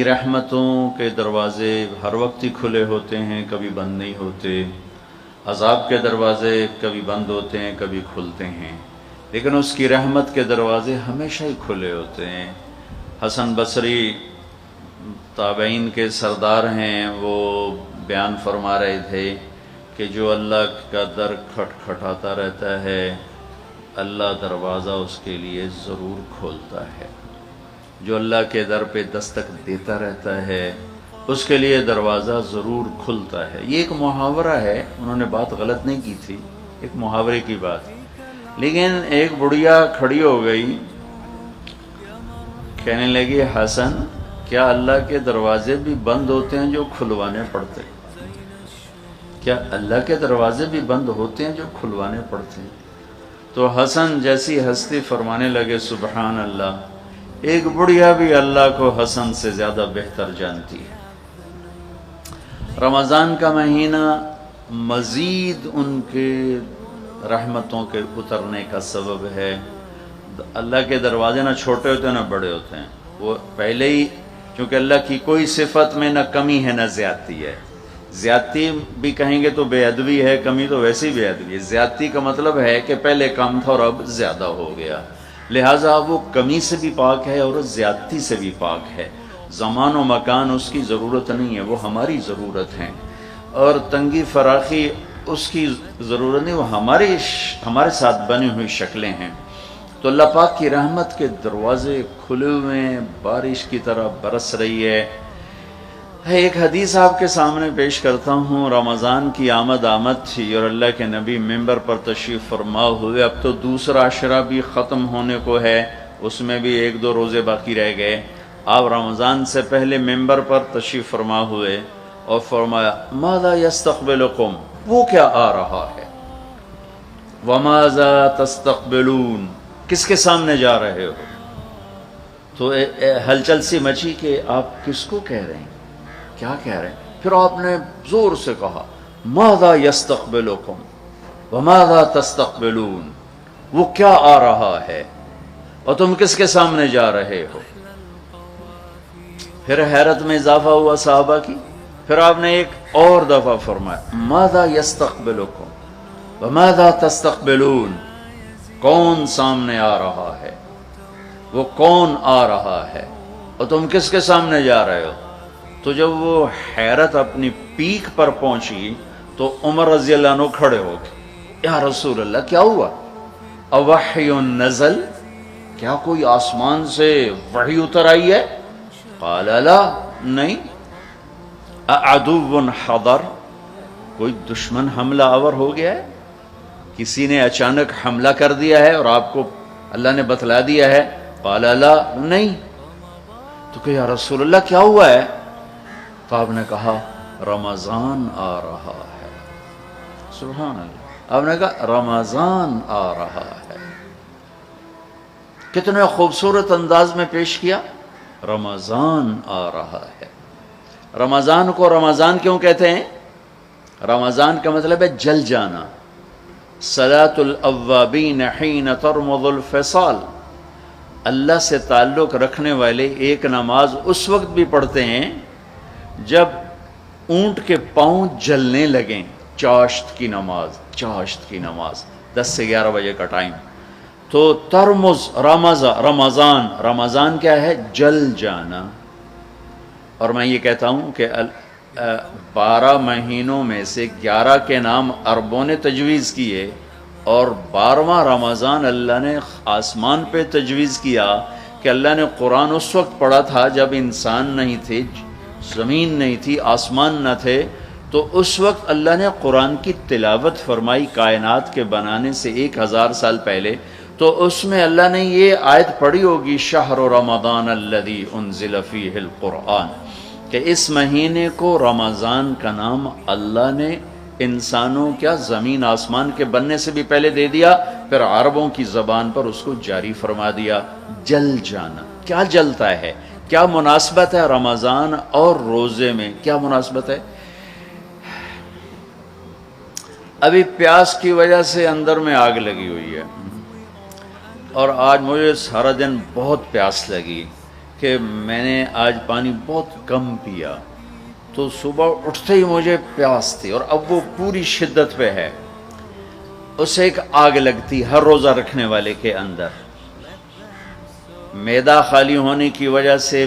کی رحمتوں کے دروازے ہر وقت ہی کھلے ہوتے ہیں، کبھی بند نہیں ہوتے، عذاب کے دروازے کبھی بند ہوتے ہیں کبھی کھلتے ہیں، لیکن اس کی رحمت کے دروازے ہمیشہ ہی کھلے ہوتے ہیں۔ حسن بصری تابعین کے سردار ہیں، وہ بیان فرما رہے تھے کہ جو اللہ کا در کھٹکھٹاتا رہتا ہے اللہ دروازہ اس کے لیے ضرور کھولتا ہے، جو اللہ کے در پہ دستک دیتا رہتا ہے اس کے لیے دروازہ ضرور کھلتا ہے۔ یہ ایک محاورہ ہے، انہوں نے بات غلط نہیں کی تھی، ایک محاورے کی بات، لیکن ایک بڑھیا کھڑی ہو گئی، کہنے لگی حسن کیا اللہ کے دروازے بھی بند ہوتے ہیں جو کھلوانے پڑتے ہیں؟ کیا اللہ کے دروازے بھی بند ہوتے ہیں جو کھلوانے پڑتے ہیں؟ تو حسن جیسی ہستی فرمانے لگے سبحان اللہ، ایک بڑھیا بھی اللہ کو حسن سے زیادہ بہتر جانتی ہے۔ رمضان کا مہینہ مزید ان کے رحمتوں کے اترنے کا سبب ہے۔ اللہ کے دروازے نہ چھوٹے ہوتے ہیں نہ بڑے ہوتے ہیں، وہ پہلے ہی، چونکہ اللہ کی کوئی صفت میں نہ کمی ہے نہ زیادتی ہے۔ زیادتی بھی کہیں گے تو بے ادبی ہے، کمی تو ویسی بے ادبی ہے۔ زیادتی کا مطلب ہے کہ پہلے کم تھا اور اب زیادہ ہو گیا، لہٰذا وہ کمی سے بھی پاک ہے اور زیادتی سے بھی پاک ہے۔ زمان و مکان اس کی ضرورت نہیں ہے، وہ ہماری ضرورت ہے، اور تنگی فراخی اس کی ضرورت نہیں، وہ ہمارے ساتھ بنی ہوئی شکلیں ہیں۔ تو اللہ پاک کی رحمت کے دروازے کھلے ہوئے ہیں، بارش کی طرح برس رہی ہے۔ ایک حدیث آپ کے سامنے پیش کرتا ہوں۔ رمضان کی آمد تھی اور اللہ کے نبی ممبر پر تشریف فرما ہوئے، اب تو دوسرا عشرہ بھی ختم ہونے کو ہے، اس میں بھی 1-2 روزے باقی رہ گئے۔ آپ رمضان سے پہلے ممبر پر تشریف فرما ہوئے اور فرمایا ماذا یستقبلکم، وہ کیا آ رہا ہے، وماذا تستقبلون، کس کے سامنے جا رہے ہو؟ تو ہلچل سی مچی کہ آپ کس کو کہہ رہے ہیں، کیا کہہ رہے ہیں؟ پھر آپ نے زور سے کہا ماذا یستقبلکم وماذا تستقبلون، وہ کیا آ رہا ہے اور تم کس کے سامنے جا رہے ہو؟ پھر حیرت میں اضافہ ہوا صحابہ کی، پھر آپ نے ایک اور دفعہ فرمایا ماذا یستقبلکم وماذا تستقبلون، کون سامنے آ رہا ہے، وہ کون آ رہا ہے اور تم کس کے سامنے جا رہے ہو؟ تو جب وہ حیرت اپنی پیک پر پہنچی تو عمر رضی اللہ عنہ کھڑے ہو گئے، یا رسول اللہ کیا ہوا؟ اوحی نزل، کیا کوئی آسمان سے وحی اتر آئی ہے؟ قال لا، نہیں۔ اعدو حضر، کوئی دشمن حملہ آور ہو گیا ہے، کسی نے اچانک حملہ کر دیا ہے اور آپ کو اللہ نے بتلا دیا ہے؟ قال لا، نہیں۔ تو کہ یا رسول اللہ کیا ہوا ہے؟ تو آپ نے کہا رمضان آ رہا ہے۔ سبحان اللہ، آپ نے کہا رمضان آ رہا ہے۔ کتنے خوبصورت انداز میں پیش کیا، رمضان آ رہا ہے۔ رمضان کو رمضان کیوں کہتے ہیں؟ رمضان کا مطلب ہے جل جانا۔ صلاۃ الاوابین حین ترمض الفصال، اللہ سے تعلق رکھنے والے ایک نماز اس وقت بھی پڑھتے ہیں جب اونٹ کے پاؤں جلنے لگیں، چاشت کی نماز، چاشت کی نماز 10 سے 11 بجے کا ٹائم۔ تو ترمز رمضان، رمضان کیا ہے؟ جل جانا۔ اور میں یہ کہتا ہوں کہ 12 مہینوں میں سے 11 کے نام عربوں نے تجویز کیے اور 12واں رمضان اللہ نے آسمان پہ تجویز کیا کہ اللہ نے قرآن اس وقت پڑھا تھا جب انسان نہیں تھے، زمین نہیں تھی، آسمان نہ تھے، تو اس وقت اللہ نے قرآن کی تلاوت فرمائی کائنات کے بنانے سے 1000 سال پہلے۔ تو اس میں اللہ نے یہ آیت پڑھی ہوگی شہر رمضان الذی انزل فیہ القرآن، کہ اس مہینے کو رمضان کا نام اللہ نے انسانوں کیا زمین آسمان کے بننے سے بھی پہلے دے دیا، پھر عربوں کی زبان پر اس کو جاری فرما دیا۔ جل جانا، کیا جلتا ہے؟ کیا مناسبت ہے رمضان اور روزے میں؟ کیا مناسبت ہے؟ ابھی پیاس کی وجہ سے اندر میں آگ لگی ہوئی ہے، اور آج مجھے سارا دن بہت پیاس لگی کہ میں نے آج پانی بہت کم پیا، تو صبح اٹھتے ہی مجھے پیاس تھی، اور اب وہ پوری شدت پہ ہے، اسے ایک آگ لگتی ہر روزہ رکھنے والے کے اندر، معدہ خالی ہونے کی وجہ سے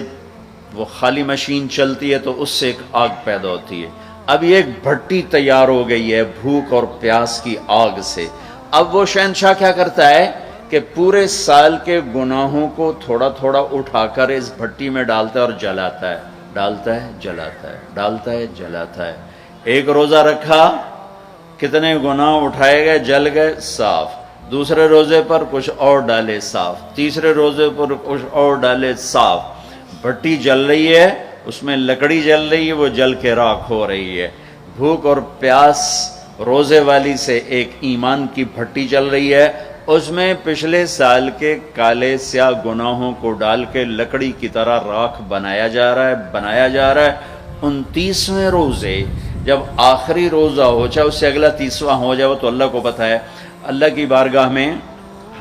وہ خالی مشین چلتی ہے تو اس سے ایک آگ پیدا ہوتی ہے، اب یہ ایک بھٹی تیار ہو گئی ہے بھوک اور پیاس کی آگ سے۔ اب وہ شہنشاہ کیا کرتا ہے کہ پورے سال کے گناہوں کو تھوڑا تھوڑا اٹھا کر اس بھٹی میں ڈالتا ہے اور جلاتا ہے، ڈالتا ہے جلاتا ہے، ڈالتا ہے جلاتا ہے۔ ایک روزہ رکھا، کتنے گناہ اٹھائے گئے، جل گئے، صاف۔ دوسرے روزے پر کچھ اور ڈالے، صاف۔ تیسرے روزے پر کچھ اور ڈالے، صاف۔ بھٹی جل رہی ہے، اس میں لکڑی جل رہی ہے، وہ جل کے راکھ ہو رہی ہے۔ بھوک اور پیاس روزے والی سے ایک ایمان کی بھٹی چل رہی ہے، اس میں پچھلے سال کے کالے سیاہ گناہوں کو ڈال کے لکڑی کی طرح راکھ بنایا جا رہا ہے، بنایا جا رہا ہے۔ 29ویں روزے جب آخری روزہ ہو، چاہے اس سے اگلا 30واں ہو جائے، وہ تو اللہ کو پتہ ہے، اللہ کی بارگاہ میں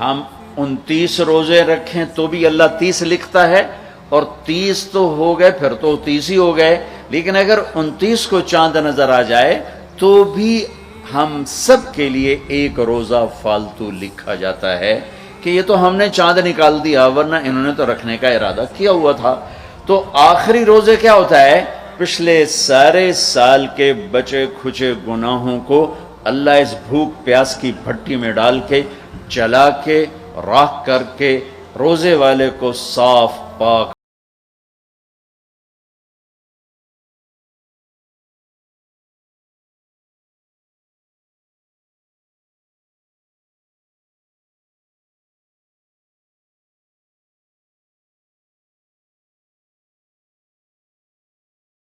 ہم 29 روزے رکھیں تو بھی اللہ 30 لکھتا ہے، اور 30 تو ہو گئے پھر تو 30 ہی ہو گئے، لیکن اگر 29 کو چاند نظر آ جائے تو بھی ہم سب کے لیے ایک روزہ فالتو لکھا جاتا ہے کہ یہ تو ہم نے چاند نکال دیا، ورنہ انہوں نے تو رکھنے کا ارادہ کیا ہوا تھا۔ تو آخری روزے کیا ہوتا ہے؟ پچھلے سارے سال کے بچے کھچے گناہوں کو اللہ اس بھوک پیاس کی بھٹی میں ڈال کے جلا کے راکھ کر کے روزے والے کو صاف پاک